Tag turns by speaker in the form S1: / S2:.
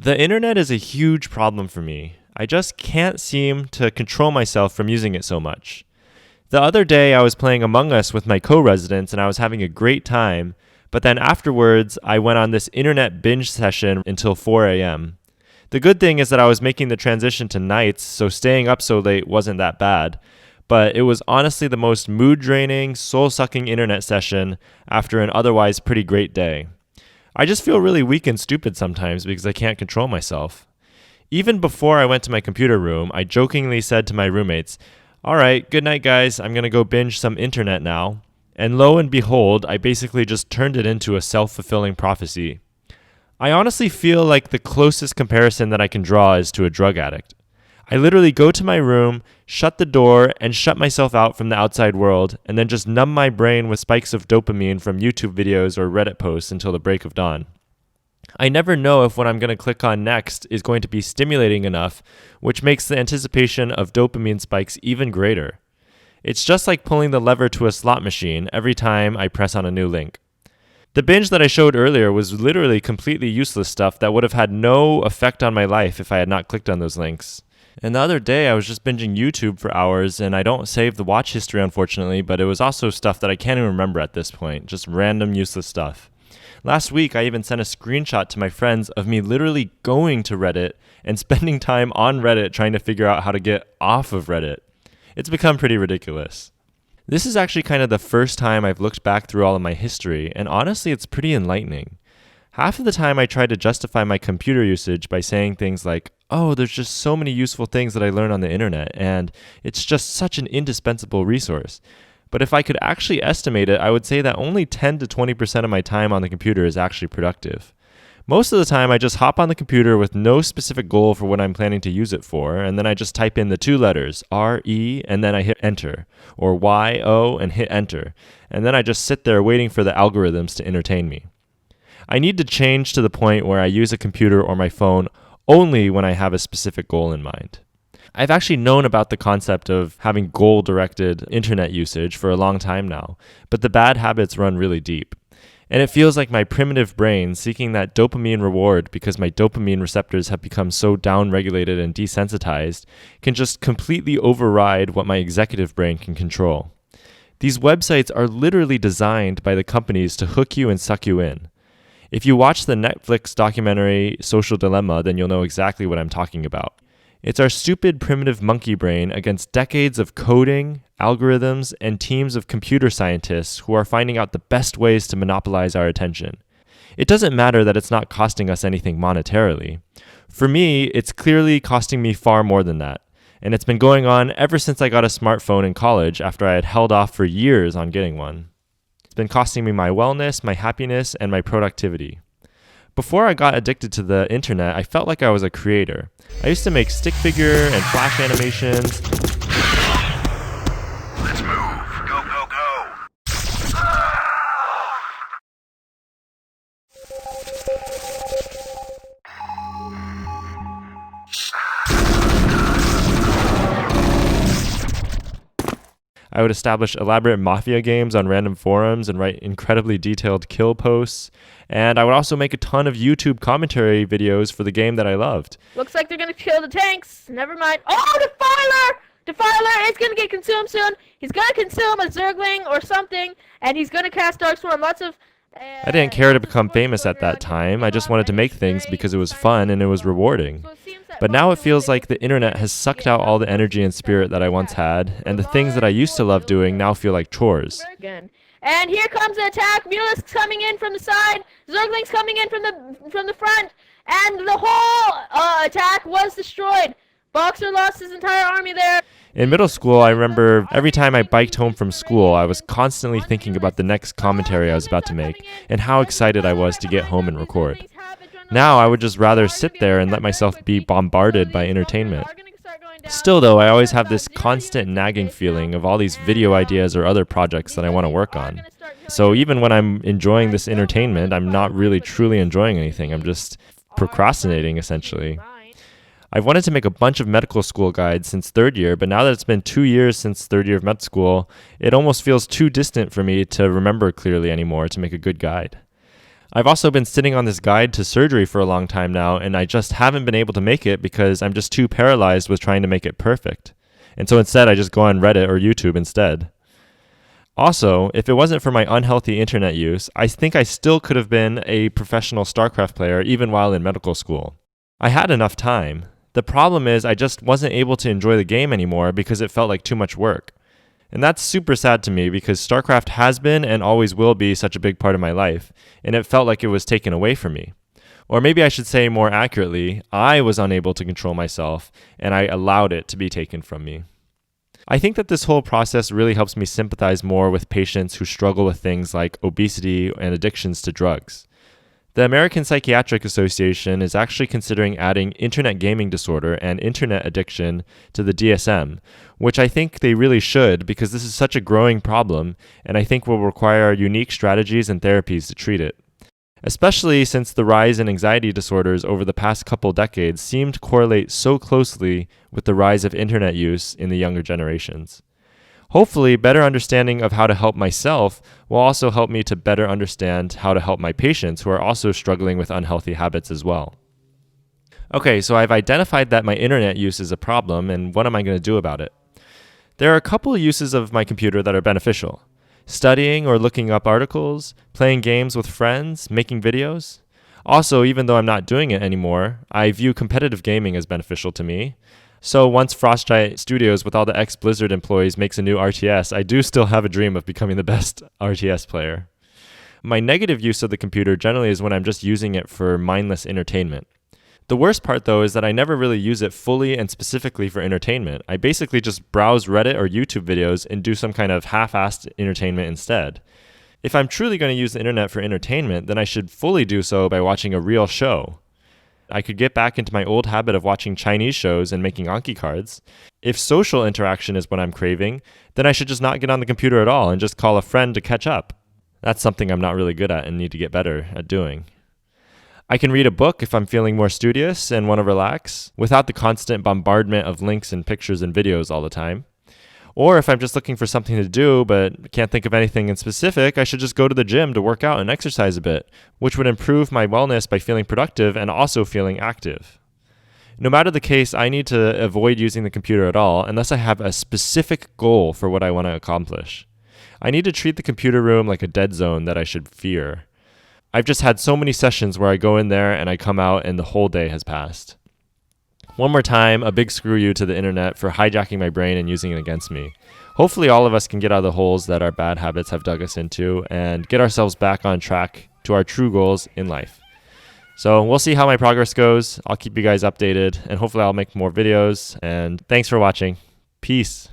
S1: The internet is a huge problem for me. I just can't seem to control myself from using it so much. The other day, I was playing Among Us with my co-residents and I was having a great time, but then afterwards, I went on this internet binge session until 4 a.m. The good thing is that I was making the transition to nights, so staying up so late wasn't that bad, but it was honestly the most mood-draining, soul-sucking internet session after an otherwise pretty great day. I just feel really weak and stupid sometimes because I can't control myself. Even before I went to my computer room, I jokingly said to my roommates, "All right, good night guys, I'm going to go binge some internet now." And lo and behold, I basically just turned it into a self-fulfilling prophecy. I honestly feel like the closest comparison that I can draw is to a drug addict. I literally go to my room, shut the door, and shut myself out from the outside world, and then just numb my brain with spikes of dopamine from YouTube videos or Reddit posts until the break of dawn. I never know if what I'm going to click on next is going to be stimulating enough, which makes the anticipation of dopamine spikes even greater. It's just like pulling the lever to a slot machine every time I press on a new link. The binge that I showed earlier was literally completely useless stuff that would have had no effect on my life if I had not clicked on those links. And the other day, I was just binging YouTube for hours, and I don't save the watch history, unfortunately, but it was also stuff that I can't even remember at this point, just random useless stuff. Last week, I even sent a screenshot to my friends of me literally going to Reddit and spending time on Reddit trying to figure out how to get off of Reddit. It's become pretty ridiculous. This is actually kind of the first time I've looked back through all of my history, and honestly, it's pretty enlightening. Half of the time, I try to justify my computer usage by saying things like, "Oh, there's just so many useful things that I learn on the internet, and it's just such an indispensable resource." But if I could actually estimate it, I would say that only 10 to 20% of my time on the computer is actually productive. Most of the time, I just hop on the computer with no specific goal for what I'm planning to use it for, and then I just type in the two letters, R-E, and then I hit enter, or Y-O, and hit enter, and then I just sit there waiting for the algorithms to entertain me. I need to change to the point where I use a computer or my phone only when I have a specific goal in mind. I've actually known about the concept of having goal-directed internet usage for a long time now, but the bad habits run really deep. And it feels like my primitive brain seeking that dopamine reward because my dopamine receptors have become so down-regulated and desensitized can just completely override what my executive brain can control. These websites are literally designed by the companies to hook you and suck you in. If you watch the Netflix documentary Social Dilemma, then you'll know exactly what I'm talking about. It's our stupid primitive monkey brain against decades of coding, algorithms, and teams of computer scientists who are finding out the best ways to monopolize our attention. It doesn't matter that it's not costing us anything monetarily. For me, it's clearly costing me far more than that. And it's been going on ever since I got a smartphone in college after I had held off for years on getting one. It's been costing me my wellness, my happiness, and my productivity. Before I got addicted to the internet, I felt like I was a creator. I used to make stick figure and flash animations.
S2: Let's move. Go, go, go.
S1: I would establish elaborate mafia games on random forums and write incredibly detailed kill posts. And I would also make a ton of YouTube commentary videos for the game that I loved.
S3: Looks like they're gonna kill the tanks. Never mind. Oh, Defiler! Defiler is gonna get consumed soon. He's gonna consume a Zergling or something, and he's gonna cast Darkstorm. Lots of...
S1: I didn't care to become famous at that time. I just wanted to make things because it was fun and it was rewarding. But now it feels like the internet has sucked out all the energy and spirit that I once had, and the things that I used to love doing now feel like chores.
S3: And here comes the attack. Mulisk's coming in from the side. Zergling's coming in from the front. And the whole attack was destroyed. Boxer lost his entire army there.
S1: In middle school, I remember every time I biked home from school, I was constantly thinking about the next commentary I was about to make and how excited I was to get home and record. Now, I would just rather sit there and let myself be bombarded by entertainment. Still, though, I always have this constant nagging feeling of all these video ideas or other projects that I want to work on. So even when I'm enjoying this entertainment, I'm not really truly enjoying anything. I'm just procrastinating, essentially. I've wanted to make a bunch of medical school guides since third year, but now that it's been 2 years since third year of med school, it almost feels too distant for me to remember clearly anymore to make a good guide. I've also been sitting on this guide to surgery for a long time now, and I just haven't been able to make it because I'm just too paralyzed with trying to make it perfect. And so instead, I just go on Reddit or YouTube instead. Also, if it wasn't for my unhealthy internet use, I think I still could have been a professional StarCraft player even while in medical school. I had enough time. The problem is I just wasn't able to enjoy the game anymore because it felt like too much work. And that's super sad to me because StarCraft has been and always will be such a big part of my life, and it felt like it was taken away from me. Or maybe I should say more accurately, I was unable to control myself, and I allowed it to be taken from me. I think that this whole process really helps me sympathize more with patients who struggle with things like obesity and addictions to drugs. The American Psychiatric Association is actually considering adding internet gaming disorder and internet addiction to the DSM, which I think they really should because this is such a growing problem and I think will require unique strategies and therapies to treat it. Especially since the rise in anxiety disorders over the past couple decades seem to correlate so closely with the rise of internet use in the younger generations. Hopefully, better understanding of how to help myself will also help me to better understand how to help my patients who are also struggling with unhealthy habits as well. Okay, so I've identified that my internet use is a problem, and what am I going to do about it? There are a couple of uses of my computer that are beneficial. Studying or looking up articles, playing games with friends, making videos. Also, even though I'm not doing it anymore, I view competitive gaming as beneficial to me. So once Frostbite Studios with all the ex-Blizzard employees makes a new RTS, I do still have a dream of becoming the best RTS player. My negative use of the computer generally is when I'm just using it for mindless entertainment. The worst part though is that I never really use it fully and specifically for entertainment. I basically just browse Reddit or YouTube videos and do some kind of half-assed entertainment instead. If I'm truly going to use the internet for entertainment, then I should fully do so by watching a real show. I could get back into my old habit of watching Chinese shows and making Anki cards. If social interaction is what I'm craving, then I should just not get on the computer at all and just call a friend to catch up. That's something I'm not really good at and need to get better at doing. I can read a book if I'm feeling more studious and want to relax, without the constant bombardment of links and pictures and videos all the time. Or if I'm just looking for something to do but can't think of anything in specific, I should just go to the gym to work out and exercise a bit, which would improve my wellness by feeling productive and also feeling active. No matter the case, I need to avoid using the computer at all unless I have a specific goal for what I want to accomplish. I need to treat the computer room like a dead zone that I should fear. I've just had so many sessions where I go in there and I come out and the whole day has passed. One more time, a big screw you to the internet for hijacking my brain and using it against me. Hopefully all of us can get out of the holes that our bad habits have dug us into and get ourselves back on track to our true goals in life. So we'll see how my progress goes. I'll keep you guys updated and hopefully I'll make more videos. And thanks for watching. Peace.